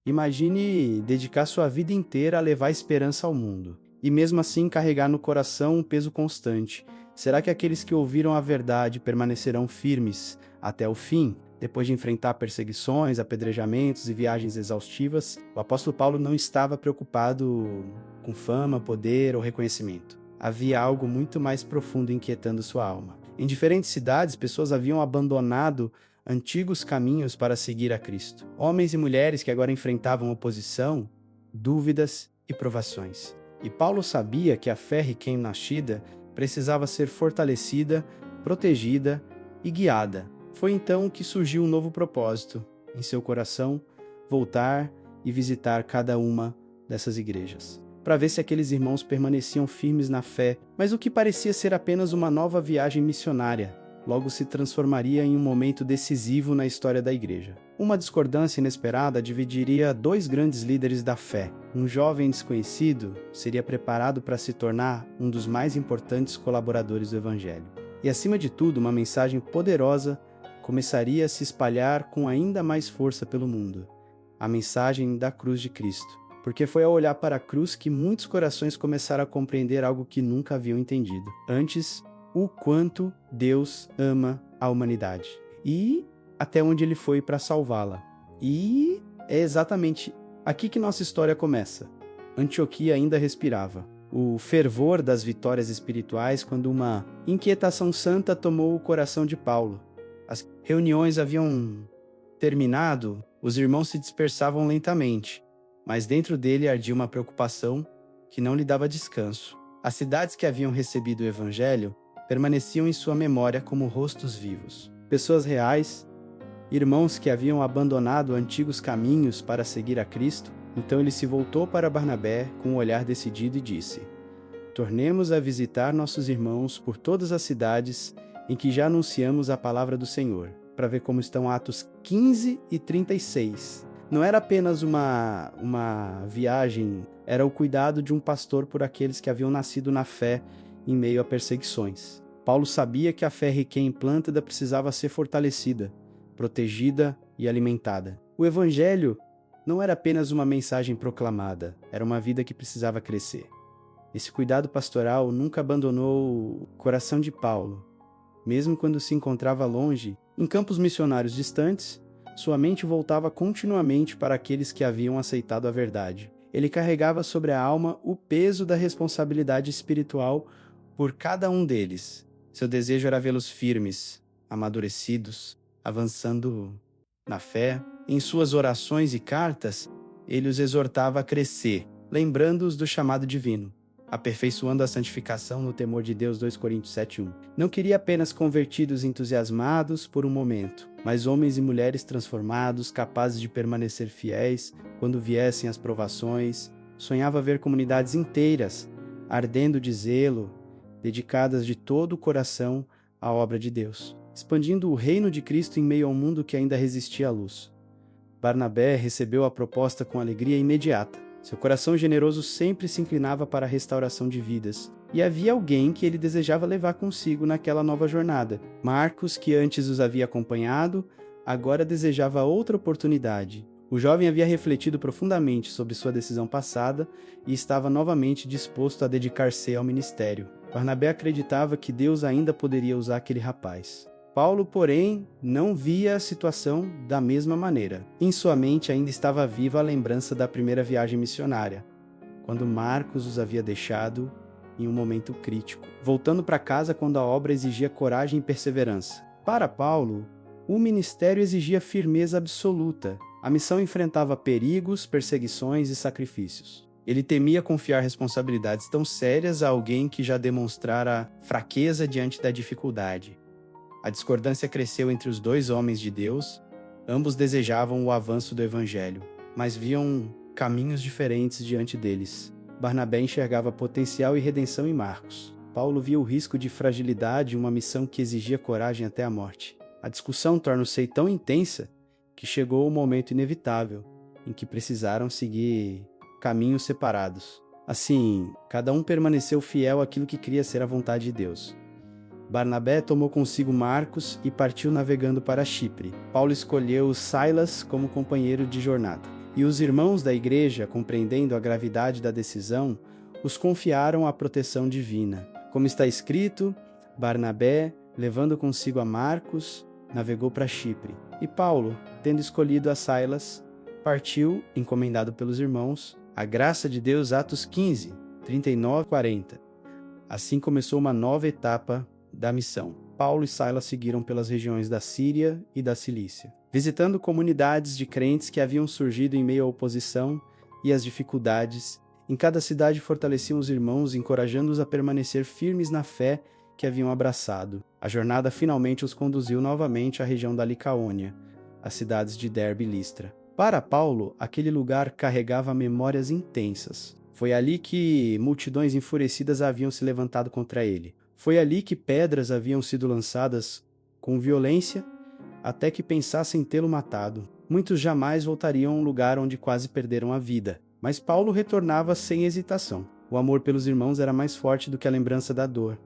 Imagine dedicar sua vida inteira a levar esperança ao mundo, e mesmo assim carregar no coração um peso constante. Será que aqueles que ouviram a verdade permanecerão firmes até o fim? Depois de enfrentar perseguições, apedrejamentos e viagens exaustivas, o apóstolo Paulo não estava preocupado com fama, poder ou reconhecimento. Havia algo muito mais profundo inquietando sua alma. Em diferentes cidades, pessoas haviam abandonado antigos caminhos para seguir a Cristo. Homens e mulheres que agora enfrentavam oposição, dúvidas e provações. E Paulo sabia que a fé recém-nascida precisava ser fortalecida, protegida e guiada. Foi então que surgiu um novo propósito em seu coração: voltar e visitar cada uma dessas igrejas, para ver se aqueles irmãos permaneciam firmes na fé. Mas o que parecia ser apenas uma nova viagem missionária, logo se transformaria em um momento decisivo na história da igreja. Uma discordância inesperada dividiria dois grandes líderes da fé. Um jovem desconhecido seria preparado para se tornar um dos mais importantes colaboradores do Evangelho. E acima de tudo, uma mensagem poderosa começaria a se espalhar com ainda mais força pelo mundo: a mensagem da cruz de Cristo. Porque foi ao olhar para a cruz que muitos corações começaram a compreender algo que nunca haviam entendido antes: o quanto Deus ama a humanidade e até onde Ele foi para salvá-la. E é exatamente aqui que nossa história começa. Antioquia ainda respirava o fervor das vitórias espirituais quando uma inquietação santa tomou o coração de Paulo. As reuniões haviam terminado, os irmãos se dispersavam lentamente, mas dentro dele ardia uma preocupação que não lhe dava descanso. As cidades que haviam recebido o Evangelho permaneciam em sua memória como rostos vivos. Pessoas reais, irmãos que haviam abandonado antigos caminhos para seguir a Cristo. Então ele se voltou para Barnabé com um olhar decidido e disse: tornemos a visitar nossos irmãos por todas as cidades em que já anunciamos a palavra do Senhor, para ver como estão Atos 15 e 36. Não era apenas uma viagem, era o cuidado de um pastor por aqueles que haviam nascido na fé em meio a perseguições. Paulo sabia que a fé recém-implantada precisava ser fortalecida, protegida e alimentada. O Evangelho não era apenas uma mensagem proclamada, era uma vida que precisava crescer. Esse cuidado pastoral nunca abandonou o coração de Paulo. Mesmo quando se encontrava longe, em campos missionários distantes, sua mente voltava continuamente para aqueles que haviam aceitado a verdade. Ele carregava sobre a alma o peso da responsabilidade espiritual por cada um deles. Seu desejo era vê-los firmes, amadurecidos, avançando na fé. Em suas orações e cartas, ele os exortava a crescer, lembrando-os do chamado divino, aperfeiçoando a santificação no temor de Deus. 2 Coríntios 7:1. Não queria apenas convertidos entusiasmados por um momento, mas homens e mulheres transformados, capazes de permanecer fiéis quando viessem as provações. Sonhava ver comunidades inteiras, ardendo de zelo, dedicadas de todo o coração à obra de Deus, expandindo o reino de Cristo em meio ao mundo que ainda resistia à luz. Barnabé recebeu a proposta com alegria imediata. Seu coração generoso sempre se inclinava para a restauração de vidas, e havia alguém que ele desejava levar consigo naquela nova jornada. Marcos, que antes os havia acompanhado, agora desejava outra oportunidade. O jovem havia refletido profundamente sobre sua decisão passada e estava novamente disposto a dedicar-se ao ministério. Barnabé acreditava que Deus ainda poderia usar aquele rapaz. Paulo, porém, não via a situação da mesma maneira. Em sua mente ainda estava viva a lembrança da primeira viagem missionária, quando Marcos os havia deixado em um momento crítico, voltando para casa quando a obra exigia coragem e perseverança. Para Paulo, o ministério exigia firmeza absoluta. A missão enfrentava perigos, perseguições e sacrifícios. Ele temia confiar responsabilidades tão sérias a alguém que já demonstrara fraqueza diante da dificuldade. A discordância cresceu entre os dois homens de Deus. Ambos desejavam o avanço do Evangelho, mas viam caminhos diferentes diante deles. Barnabé enxergava potencial e redenção em Marcos. Paulo via o risco de fragilidade em uma missão que exigia coragem até a morte. A discussão torna-se tão intensa que chegou o momento inevitável em que precisaram seguir caminhos separados. Assim, cada um permaneceu fiel àquilo que queria ser a vontade de Deus. Barnabé tomou consigo Marcos e partiu navegando para Chipre. Paulo escolheu Silas como companheiro de jornada. E os irmãos da igreja, compreendendo a gravidade da decisão, os confiaram à proteção divina. Como está escrito, Barnabé, levando consigo a Marcos, navegou para Chipre. E Paulo, tendo escolhido a Silas, partiu, encomendado pelos irmãos, a graça de Deus, Atos 15, 39 e 40. Assim começou uma nova etapa da missão. Paulo e Silas seguiram pelas regiões da Síria e da Cilícia, visitando comunidades de crentes que haviam surgido em meio à oposição e às dificuldades. Em cada cidade fortaleciam os irmãos, encorajando-os a permanecer firmes na fé que haviam abraçado. A jornada finalmente os conduziu novamente à região da Licaônia, às cidades de Derbe e Listra. Para Paulo, aquele lugar carregava memórias intensas. Foi ali que multidões enfurecidas haviam se levantado contra ele. Foi ali que pedras haviam sido lançadas com violência até que pensassem tê-lo matado. Muitos jamais voltariam a um lugar onde quase perderam a vida. Mas Paulo retornava sem hesitação. O amor pelos irmãos era mais forte do que a lembrança da dor.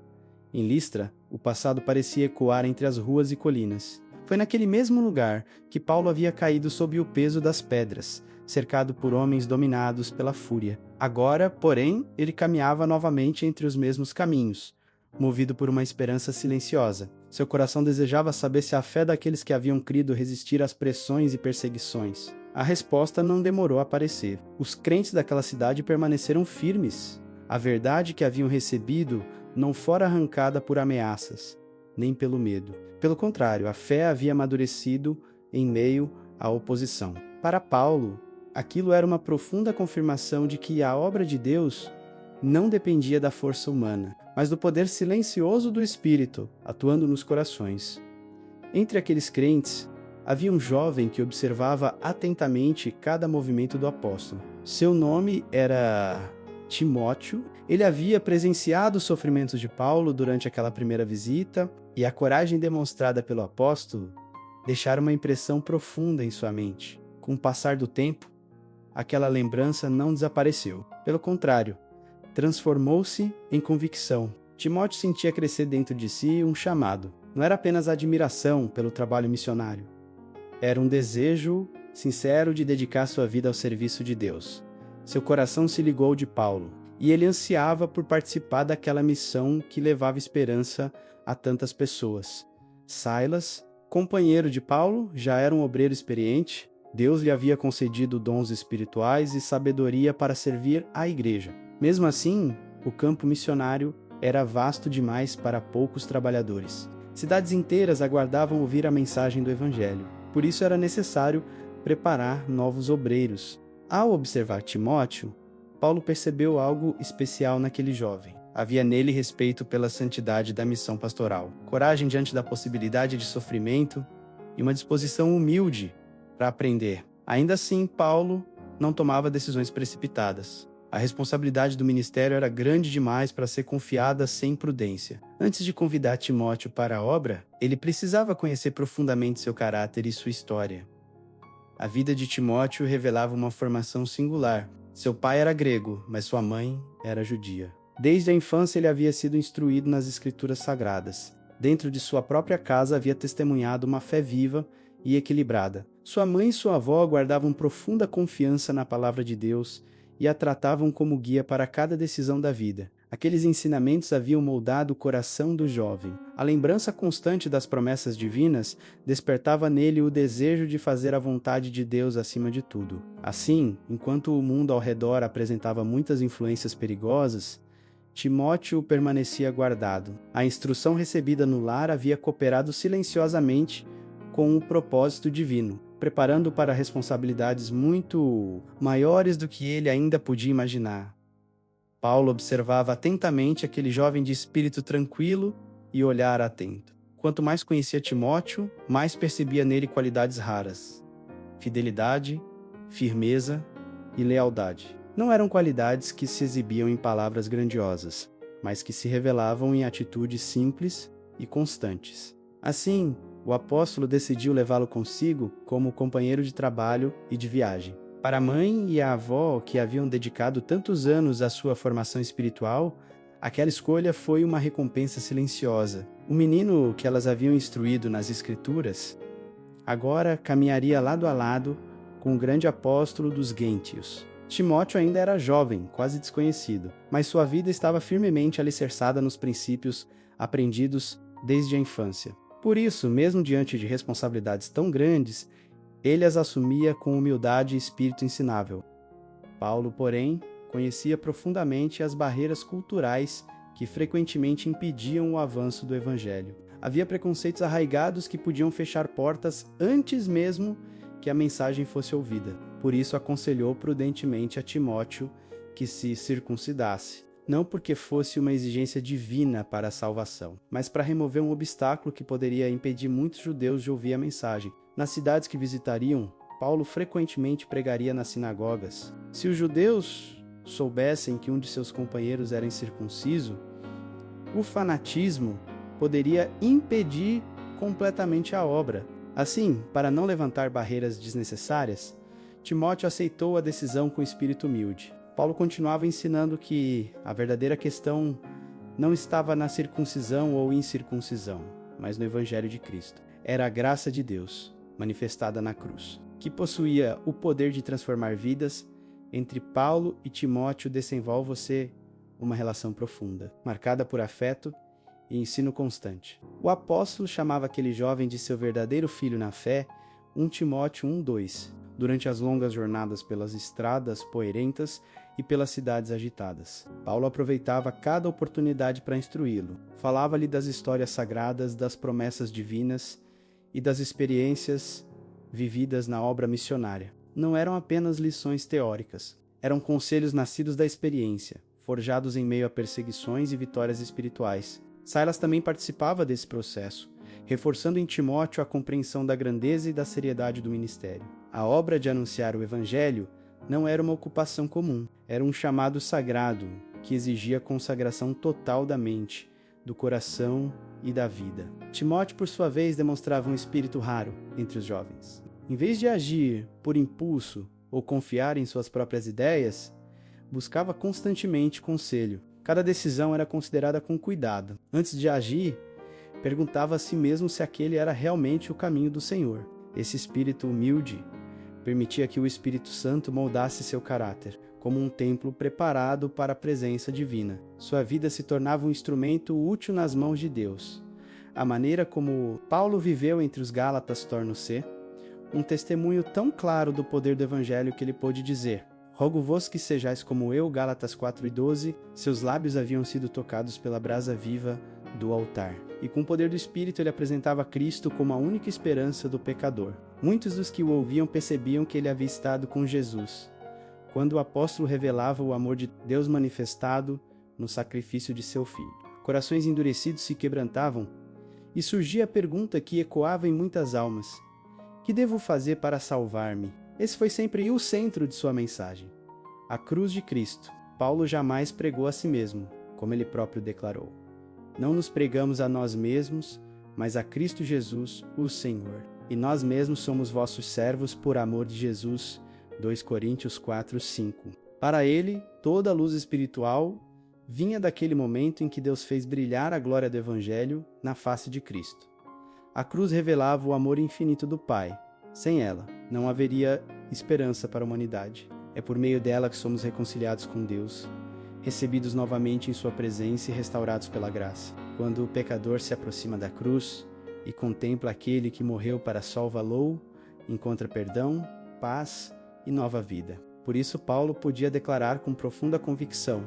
Em Listra, o passado parecia ecoar entre as ruas e colinas. Foi naquele mesmo lugar que Paulo havia caído sob o peso das pedras, cercado por homens dominados pela fúria. Agora, porém, ele caminhava novamente entre os mesmos caminhos, movido por uma esperança silenciosa. Seu coração desejava saber se a fé daqueles que haviam crido resistir às pressões e perseguições. A resposta não demorou a aparecer. Os crentes daquela cidade permaneceram firmes. A verdade que haviam recebido não fora arrancada por ameaças, nem pelo medo. Pelo contrário, a fé havia amadurecido em meio à oposição. Para Paulo, aquilo era uma profunda confirmação de que a obra de Deus não dependia da força humana, mas do poder silencioso do Espírito, atuando nos corações. Entre aqueles crentes, havia um jovem que observava atentamente cada movimento do apóstolo. Seu nome era Timóteo. Ele havia presenciado os sofrimentos de Paulo durante aquela primeira visita, e a coragem demonstrada pelo apóstolo deixara uma impressão profunda em sua mente. Com o passar do tempo, aquela lembrança não desapareceu. Pelo contrário, transformou-se em convicção. Timóteo sentia crescer dentro de si um chamado. Não era apenas admiração pelo trabalho missionário. Era um desejo sincero de dedicar sua vida ao serviço de Deus. Seu coração se ligou ao de Paulo, e ele ansiava por participar daquela missão que levava esperança a tantas pessoas. Silas, companheiro de Paulo, já era um obreiro experiente. Deus lhe havia concedido dons espirituais e sabedoria para servir à igreja. Mesmo assim, o campo missionário era vasto demais para poucos trabalhadores. Cidades inteiras aguardavam ouvir a mensagem do Evangelho. Por isso era necessário preparar novos obreiros. Ao observar Timóteo, Paulo percebeu algo especial naquele jovem. Havia nele respeito pela santidade da missão pastoral, coragem diante da possibilidade de sofrimento e uma disposição humilde para aprender. Ainda assim, Paulo não tomava decisões precipitadas. A responsabilidade do ministério era grande demais para ser confiada sem prudência. Antes de convidar Timóteo para a obra, ele precisava conhecer profundamente seu caráter e sua história. A vida de Timóteo revelava uma formação singular. Seu pai era grego, mas sua mãe era judia. Desde a infância ele havia sido instruído nas escrituras sagradas. Dentro de sua própria casa havia testemunhado uma fé viva e equilibrada. Sua mãe e sua avó guardavam profunda confiança na palavra de Deus e a tratavam como guia para cada decisão da vida. Aqueles ensinamentos haviam moldado o coração do jovem. A lembrança constante das promessas divinas despertava nele o desejo de fazer a vontade de Deus acima de tudo. Assim, enquanto o mundo ao redor apresentava muitas influências perigosas, Timóteo permanecia guardado. A instrução recebida no lar havia cooperado silenciosamente com o propósito divino, preparando-o para responsabilidades muito maiores do que ele ainda podia imaginar. Paulo observava atentamente aquele jovem de espírito tranquilo e olhar atento. Quanto mais conhecia Timóteo, mais percebia nele qualidades raras: fidelidade, firmeza e lealdade. Não eram qualidades que se exibiam em palavras grandiosas, mas que se revelavam em atitudes simples e constantes. Assim, o apóstolo decidiu levá-lo consigo como companheiro de trabalho e de viagem. Para a mãe e a avó, que haviam dedicado tantos anos à sua formação espiritual, aquela escolha foi uma recompensa silenciosa. O menino que elas haviam instruído nas Escrituras agora caminharia lado a lado com o grande apóstolo dos gentios. Timóteo ainda era jovem, quase desconhecido, mas sua vida estava firmemente alicerçada nos princípios aprendidos desde a infância. Por isso, mesmo diante de responsabilidades tão grandes, ele as assumia com humildade e espírito ensinável. Paulo, porém, conhecia profundamente as barreiras culturais que frequentemente impediam o avanço do evangelho. Havia preconceitos arraigados que podiam fechar portas antes mesmo que a mensagem fosse ouvida. Por isso aconselhou prudentemente a Timóteo que se circuncidasse, não porque fosse uma exigência divina para a salvação, mas para remover um obstáculo que poderia impedir muitos judeus de ouvir a mensagem. Nas cidades que visitariam, Paulo frequentemente pregaria nas sinagogas. Se os judeus soubessem que um de seus companheiros era incircunciso, o fanatismo poderia impedir completamente a obra. Assim, para não levantar barreiras desnecessárias, Timóteo aceitou a decisão com espírito humilde. Paulo continuava ensinando que a verdadeira questão não estava na circuncisão ou incircuncisão, mas no Evangelho de Cristo. Era a graça de Deus, manifestada na cruz, que possuía o poder de transformar vidas. Entre Paulo e Timóteo desenvolve-se uma relação profunda, marcada por afeto e ensino constante. O apóstolo chamava aquele jovem de seu verdadeiro filho na fé, 1 Timóteo 1:2, durante as longas jornadas pelas estradas poeirentas e pelas cidades agitadas. Paulo aproveitava cada oportunidade para instruí-lo. Falava-lhe das histórias sagradas, das promessas divinas e das experiências vividas na obra missionária. Não eram apenas lições teóricas, eram conselhos nascidos da experiência, forjados em meio a perseguições e vitórias espirituais. Silas também participava desse processo, reforçando em Timóteo a compreensão da grandeza e da seriedade do ministério. A obra de anunciar o Evangelho não era uma ocupação comum, era um chamado sagrado que exigia consagração total da mente, do coração e da vida. Timóteo, por sua vez, demonstrava um espírito raro entre os jovens. Em vez de agir por impulso ou confiar em suas próprias ideias, buscava constantemente conselho. Cada decisão era considerada com cuidado. Antes de agir, perguntava a si mesmo se aquele era realmente o caminho do Senhor. Esse espírito humilde permitia que o Espírito Santo moldasse seu caráter, como um templo preparado para a presença divina. Sua vida se tornava um instrumento útil nas mãos de Deus. A maneira como Paulo viveu entre os Gálatas torna-se um testemunho tão claro do poder do Evangelho que ele pôde dizer: rogo-vos que sejais como eu, Gálatas 4:12, seus lábios haviam sido tocados pela brasa viva do altar. E com o poder do Espírito ele apresentava Cristo como a única esperança do pecador. Muitos dos que o ouviam percebiam que ele havia estado com Jesus, quando o apóstolo revelava o amor de Deus manifestado no sacrifício de seu Filho. Corações endurecidos se quebrantavam, e surgia a pergunta que ecoava em muitas almas: que devo fazer para salvar-me? Esse foi sempre o centro de sua mensagem. A cruz de Cristo. Paulo jamais pregou a si mesmo, como ele próprio declarou. Não nos pregamos a nós mesmos, mas a Cristo Jesus, o Senhor. E nós mesmos somos vossos servos por amor de Jesus. 2 Coríntios 4:5. Para ele, toda a luz espiritual vinha daquele momento em que Deus fez brilhar a glória do Evangelho na face de Cristo. A cruz revelava o amor infinito do Pai. Sem ela, não haveria esperança para a humanidade. É por meio dela que somos reconciliados com Deus, recebidos novamente em sua presença e restaurados pela graça. Quando o pecador se aproxima da cruz e contempla aquele que morreu para salvá-lo, encontra perdão, paz e nova vida. Por isso Paulo podia declarar com profunda convicção: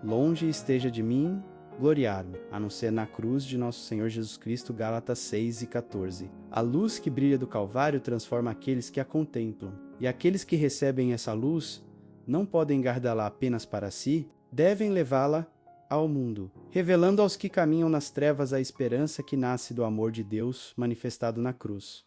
longe esteja de mim gloriar-me, a não ser na cruz de nosso Senhor Jesus Cristo. Gálatas 6:14. A luz que brilha do Calvário transforma aqueles que a contemplam, e aqueles que recebem essa luz não podem guardá-la apenas para si, devem levá-la ao mundo, revelando aos que caminham nas trevas a esperança que nasce do amor de Deus manifestado na cruz.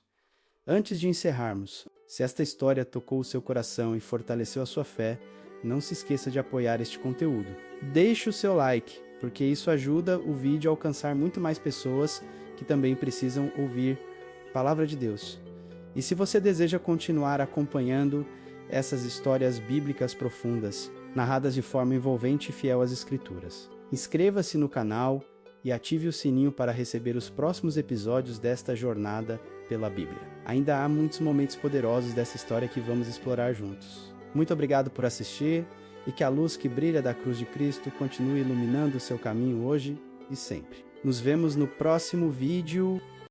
Antes de encerrarmos, se esta história tocou o seu coração e fortaleceu a sua fé, não se esqueça de apoiar este conteúdo. Deixe o seu like, porque isso ajuda o vídeo a alcançar muito mais pessoas que também precisam ouvir a Palavra de Deus. E se você deseja continuar acompanhando essas histórias bíblicas profundas, narradas de forma envolvente e fiel às Escrituras, inscreva-se no canal e ative o sininho para receber os próximos episódios desta jornada pela Bíblia. Ainda há muitos momentos poderosos dessa história que vamos explorar juntos. Muito obrigado por assistir e que a luz que brilha da cruz de Cristo continue iluminando o seu caminho hoje e sempre. Nos vemos no próximo vídeo.